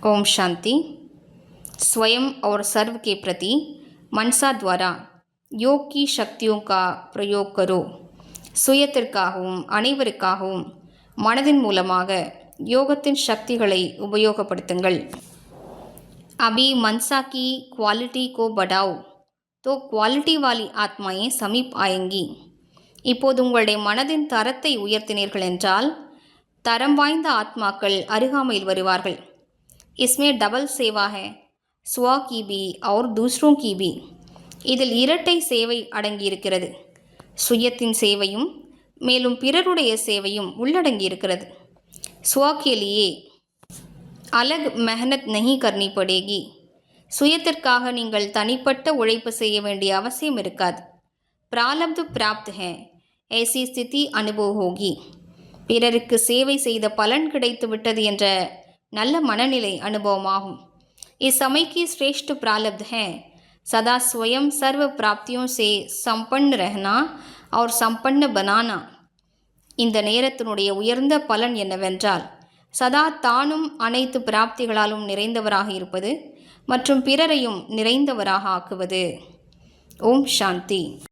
ओम शांति। स्वयं और सर्व के प्रति मनसा द्वारा योग की शक्तियों का प्रयोग करो. சுயத்திற்காகவும் அனைவருக்காகவும் மனதின் மூலமாக யோகத்தின் சக்திகளை உபயோகப்படுத்துங்கள். अभी मनसा की क्वालिटी को बढ़ाओ तो क्वालिटी वाली आत्माएं समीप आएंगी. இப்போது உங்களுடைய மனதின் தரத்தை உயர்த்தினீர்கள் என்றால் தரம் வாய்ந்த ஆத்மாக்கள் அருகாமையில் வருவார்கள். इसमें डबल सेवा है, स्व की भी और दूसरों की भी. இதில் இரட்டை சேவை அடங்கியிருக்கிறது. சுயத்தின் சேவையும் மேலும் பிறருடைய சேவையும் உள்ளடங்கியிருக்கிறது. स्व के लिए अलग मेहनत नहीं करनी पड़ेगी. சுயத்திற்காக நீங்கள் தனிப்பட்ட உழைப்பு செய்ய வேண்டிய அவசியம் இருக்காது. प्रारब्ध प्राप्त है, ऐसी स्थिति अनुभव होगी. பிறருக்கு சேவை செய்த பலன் கிடைத்து விட்டது என்ற நல்ல மனநிலை அனுபவமாகும். इस समय की श्रेष्ठ प्रारब्ध है सदा स्वयं सर्व प्राप्तियों से संपन्न रहना और संपन्न बनाना. இந்த நேரத்தினுடைய உயர்ந்த பலன் என்னவென்றால் சதா தானும் அனைத்து பிராப்திகளாலும் நிறைந்தவராக இருப்பது மற்றும் பிறரையும் நிறைந்தவராக ஆக்குவது. ஓம் சாந்தி.